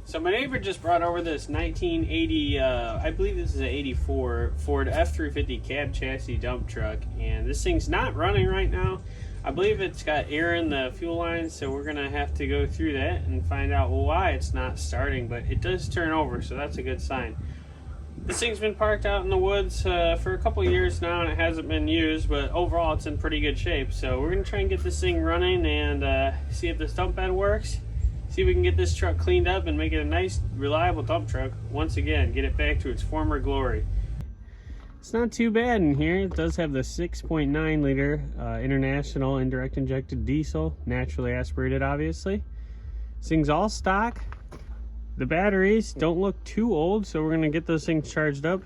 So my neighbor just brought over this 1980, I believe this is an 84 Ford F350 cab chassis dump truck, and this thing's not running right now. I believe it's got air in the fuel lines, so we're gonna have to go through that and find out why it's not starting, but it does turn over, so that's a good sign. This thing's been parked out in the woods for a couple years now, and it hasn't been used, but overall it's in pretty good shape. So we're gonna try and get this thing running and see if this dump bed works. See if we can get this truck cleaned up and make it a nice, reliable dump truck. Once again, get it back to its former glory. It's not too bad in here. It does have the 6.9 liter international indirect injected diesel, naturally aspirated, obviously. This thing's all stock. The batteries don't look too old, so we're gonna get those things charged up.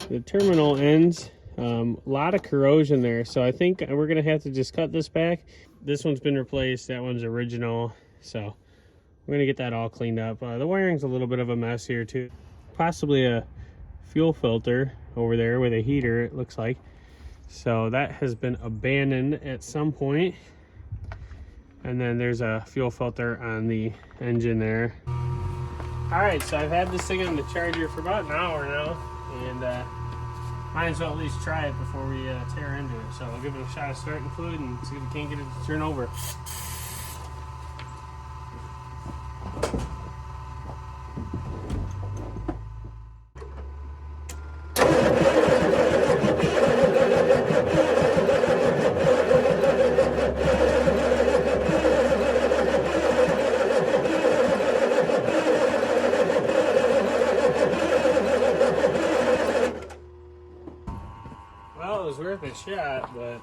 The terminal ends, a lot of corrosion there, so I think we're gonna have to just cut this back. This one's been replaced, that one's original, so we're gonna get that all cleaned up. The wiring's a little bit of a mess here too. Possibly a fuel filter over there with a heater, it looks like. So that has been abandoned at some point. And then there's a fuel filter on the engine there. All right, so I've had this thing on the charger for about an hour now, and might as well at least try it before we tear into it. So I'll give it a shot of starting fluid and see if we can't get it to turn over. Well, it was worth a shot, but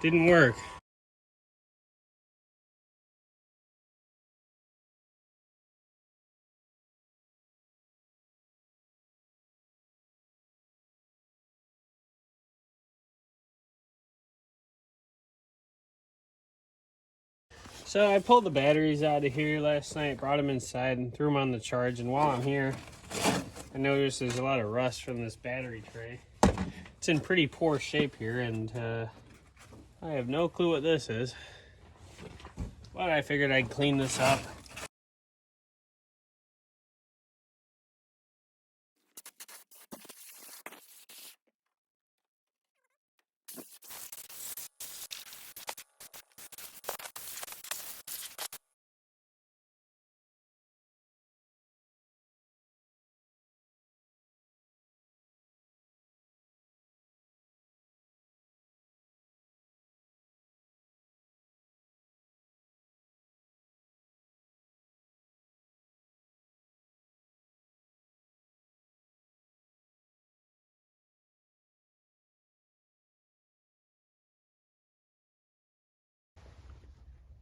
didn't work. So I pulled the batteries out of here last night, brought them inside and threw them on the charge, and while I'm here, I noticed there's a lot of rust from this battery tray. It's in pretty poor shape here, and I have no clue what this is, but I figured I'd clean this up.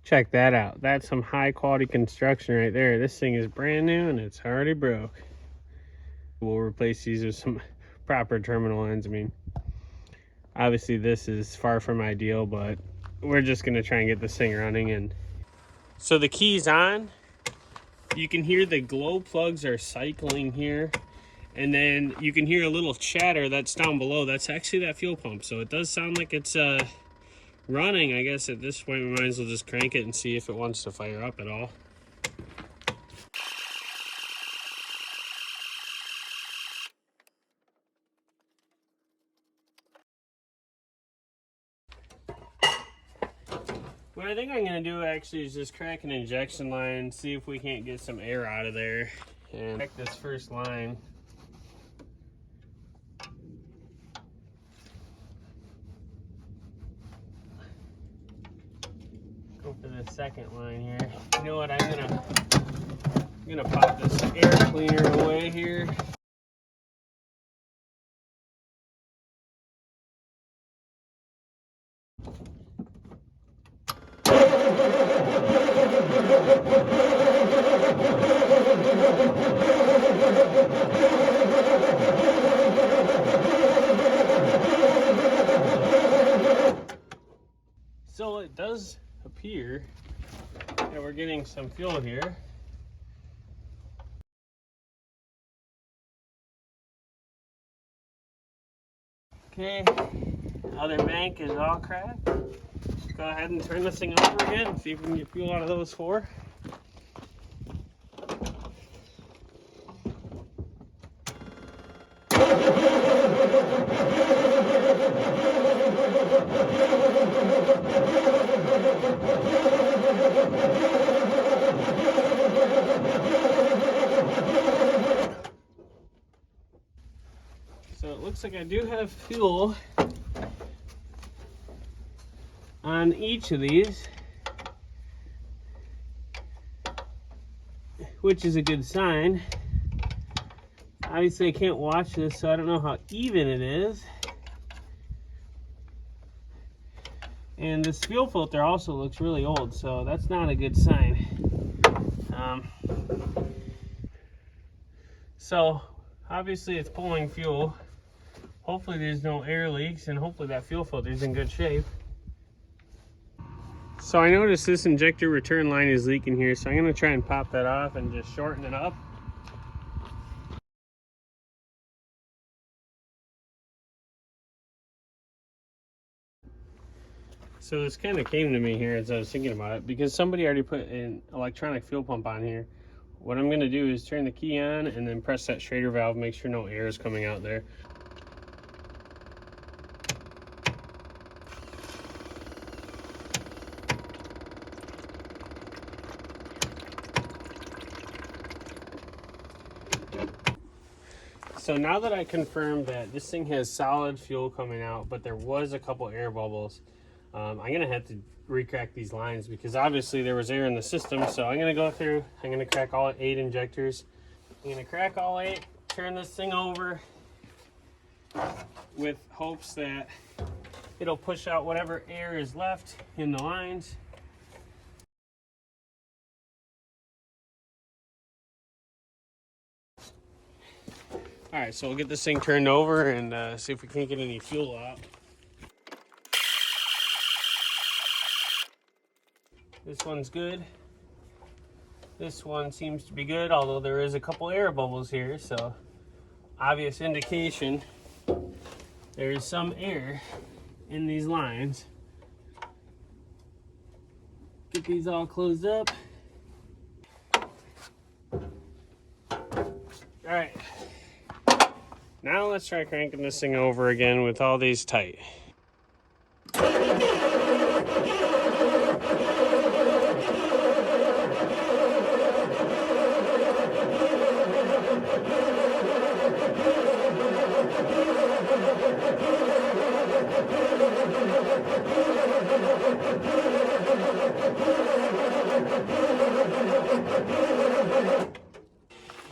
Check that out. That's some high quality construction right there. This thing is brand new and it's already broke. We'll replace these with some proper terminal ends. I mean, obviously this is far from ideal, but we're just gonna try and get this thing running. And so the key's on. You can hear the glow plugs are cycling here, and then you can hear a little chatter that's down below. That's actually that fuel pump. So it does sound like it's running. I guess at this point we might as well just crank it and see if it wants to fire up at all. What I think I'm gonna do actually is just crack an injection line, see if we can't get some air out of there, and check this first line. Go for the second line here. You know what? I'm gonna pop this air cleaner away here. So it does appear that we're getting some fuel here. Okay, other bank is all cracked. Go ahead and turn this thing over again and see if we can get fuel out of those four. So it looks like I do have fuel on each of these, which is a good sign. Obviously I can't watch this, so I don't know how even it is. And this fuel filter also looks really old, so that's not a good sign. So obviously it's pulling fuel. Hopefully there's no air leaks, and hopefully that fuel filter is in good shape. So I noticed this injector return line is leaking here, so I'm going to try and pop that off and just shorten it up. So this kind of came to me here as I was thinking about it, because somebody already put an electronic fuel pump on here. What I'm going to do is turn the key on and then press that Schrader valve, make sure no air is coming out there. So now that I confirmed that this thing has solid fuel coming out, but there was a couple air bubbles, I'm going to have to re-crack these lines, because obviously there was air in the system. So I'm going to go through, I'm going to crack all 8 injectors. I'm going to crack all 8, turn this thing over with hopes that it'll push out whatever air is left in the lines. All right, so we'll get this thing turned over and see if we can't get any fuel out. This one's good. This one seems to be good, although there is a couple air bubbles here, so obvious indication there is some air in these lines. Get these all closed up. All right. Now let's try cranking this thing over again with all these tight.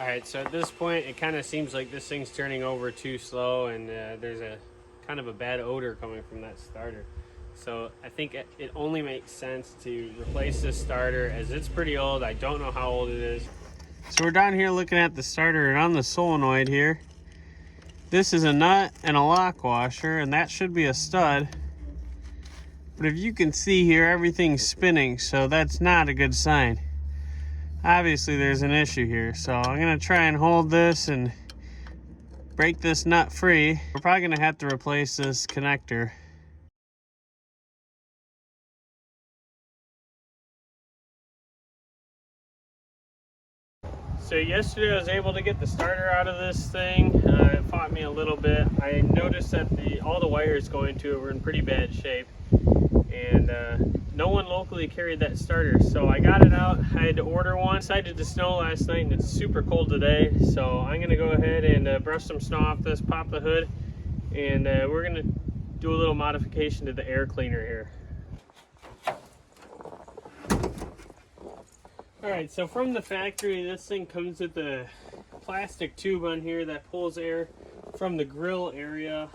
Alright, so at this point it kind of seems like this thing's turning over too slow, and there's a kind of a bad odor coming from that starter. So I think it only makes sense to replace this starter, as it's pretty old. I don't know how old it is. So we're down here looking at the starter, and on the solenoid here, this is a nut and a lock washer, and that should be a stud. But if you can see here, everything's spinning, so that's not a good sign. Obviously there's an issue here, so I'm going to try and hold this and break this nut free. We're probably going to have to replace this connector. So yesterday I was able to get the starter out of this thing. It fought me a little bit. I noticed that all the wires going to it were in pretty bad shape, and no one locally carried that starter, so I got it out. I had to order one. It decided to snow last night, and it's super cold today, so I'm going to go ahead and brush some snow off this, pop the hood, and we're going to do a little modification to the air cleaner here. Alright, so from the factory, this thing comes with a plastic tube on here that pulls air from the grill area.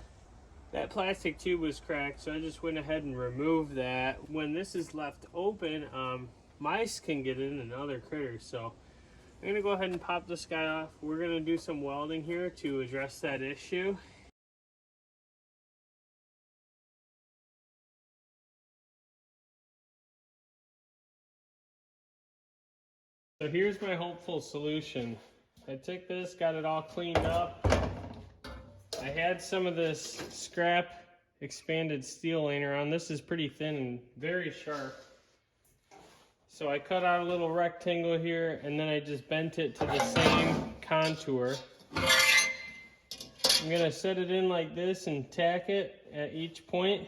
That plastic tube was cracked, so I just went ahead and removed that. When this is left open, mice can get in and other critters, so I'm going to go ahead and pop this guy off. We're going to do some welding here to address that issue. So here's my hopeful solution. I took this, got it all cleaned up. I had some of this scrap expanded steel laying around. This is pretty thin and very sharp. So I cut out a little rectangle here, and then I just bent it to the same contour. I'm going to set it in like this and tack it at each point.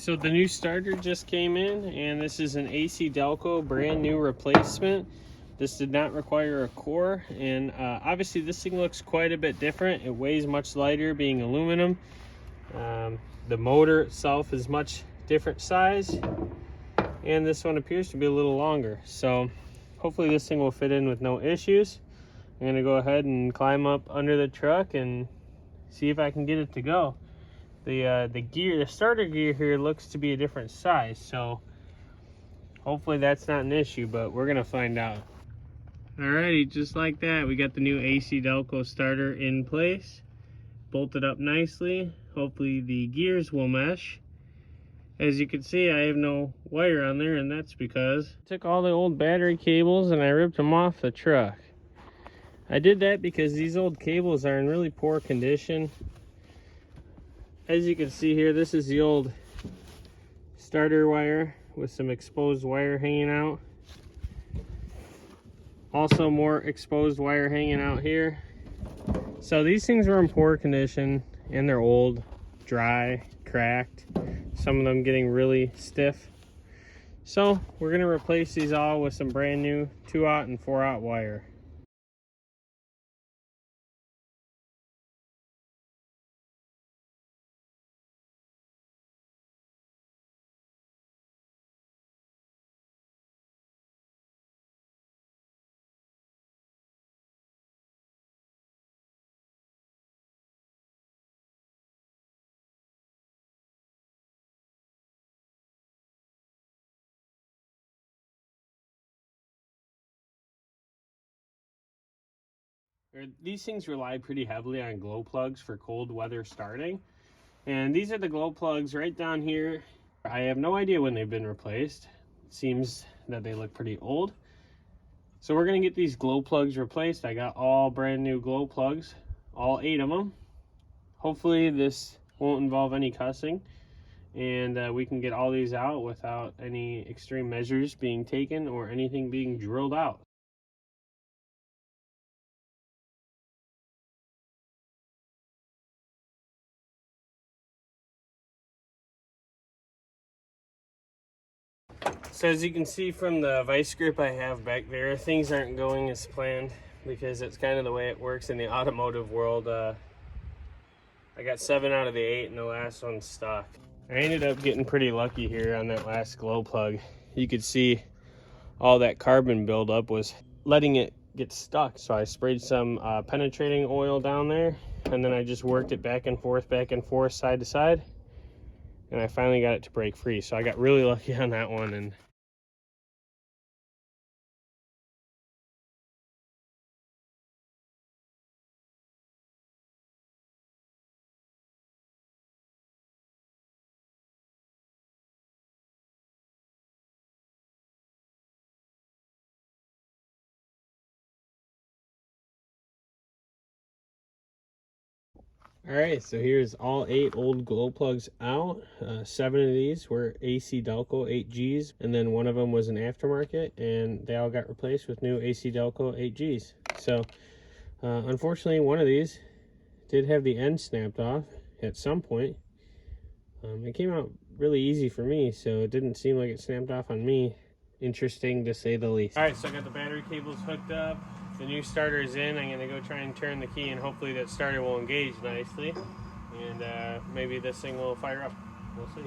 So the new starter just came in, and this is an AC Delco brand new replacement. This did not require a core, and obviously this thing looks quite a bit different. It weighs much lighter, being aluminum. The motor itself is much different size, and this one appears to be a little longer. So hopefully this thing will fit in with no issues. I'm gonna go ahead and climb up under the truck and see if I can get it to go. The starter gear here looks to be a different size, so hopefully that's not an issue, but we're gonna find out. Alrighty, just like that, we got the new AC Delco starter in place, bolted up nicely. Hopefully the gears will mesh. As you can see, I have no wire on there, and that's because I took all the old battery cables and I ripped them off the truck. I did that because these old cables are in really poor condition. As you can see here, this is the old starter wire with some exposed wire hanging out. Also more exposed wire hanging out here. So these things are in poor condition, and they're old, dry, cracked. Some of them getting really stiff. So we're gonna replace these all with some brand new 2/0 and 4/0 wire. These things rely pretty heavily on glow plugs for cold weather starting. And these are the glow plugs right down here. I have no idea when they've been replaced. It seems that they look pretty old. So we're gonna get these glow plugs replaced. I got all brand new glow plugs, all 8 of them. Hopefully this won't involve any cussing, and we can get all these out without any extreme measures being taken or anything being drilled out. So as you can see from the vice grip I have back there, things aren't going as planned, because it's kind of the way it works in the automotive world. I got 7 out of the 8 and the last one's stuck. I ended up getting pretty lucky here on that last glow plug. You could see all that carbon buildup was letting it get stuck. So I sprayed some penetrating oil down there, and then I just worked it back and forth, side to side. And I finally got it to break free. So I got really lucky on that one. And all right, so here's all 8 old glow plugs out. 7 of these were AC Delco 8Gs, and then 1 of them was an aftermarket, and they all got replaced with new AC Delco 8Gs. So unfortunately, one of these did have the end snapped off at some point. It came out really easy for me, so it didn't seem like it snapped off on me. Interesting to say the least. All right, so I got the battery cables hooked up. The new starter is in. I'm gonna go try and turn the key, and hopefully that starter will engage nicely, and maybe this thing will fire up. We'll see.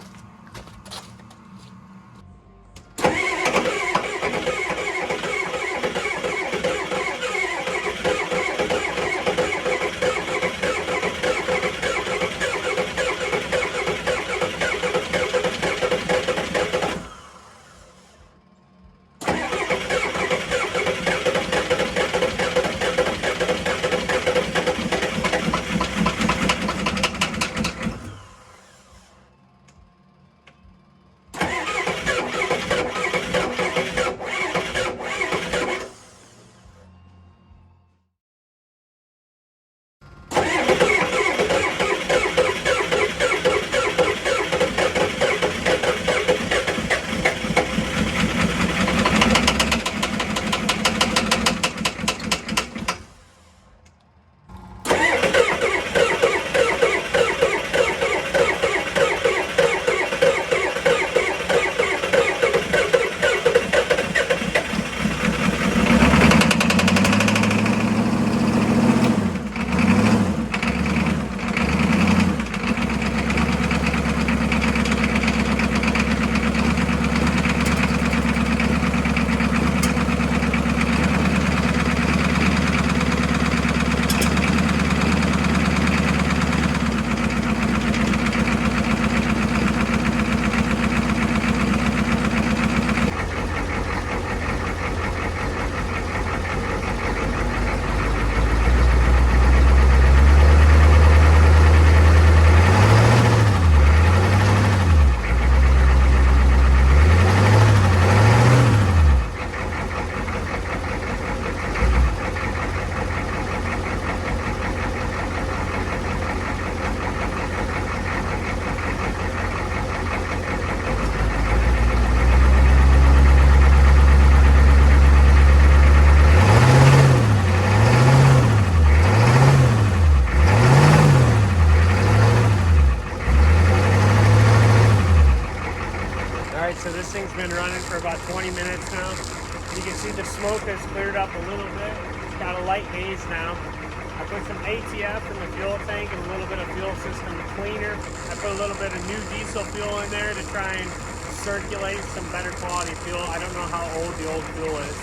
20 minutes now. You can see the smoke has cleared up a little bit. It's got a light haze now. I put some ATF in the fuel tank and a little bit of fuel system cleaner. I put a little bit of new diesel fuel in there to try and circulate some better quality fuel. I don't know how old the old fuel is.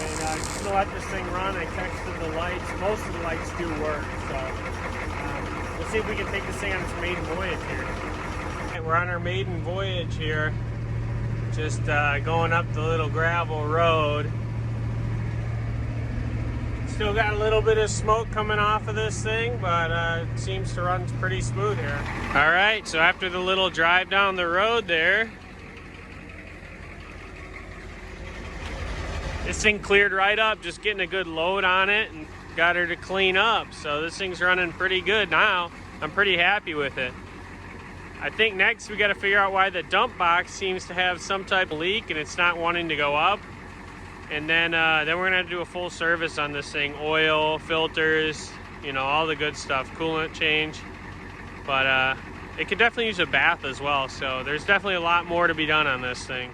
And I'm just gonna let this thing run. I texted the lights. Most of the lights do work. So we'll see if we can take this thing on its maiden voyage here. And we're on our maiden voyage here. Just going up the little gravel road. Still got a little bit of smoke coming off of this thing, but it seems to run pretty smooth here. All right, so after the little drive down the road there, this thing cleared right up, just getting a good load on it and got her to clean up. So this thing's running pretty good now. I'm pretty happy with it. I think next we got to figure out why the dump box seems to have some type of leak and it's not wanting to go up. And then we're gonna have to do a full service on this thing. Oil, filters, you know, all the good stuff, coolant change. But it could definitely use a bath as well. So there's definitely a lot more to be done on this thing.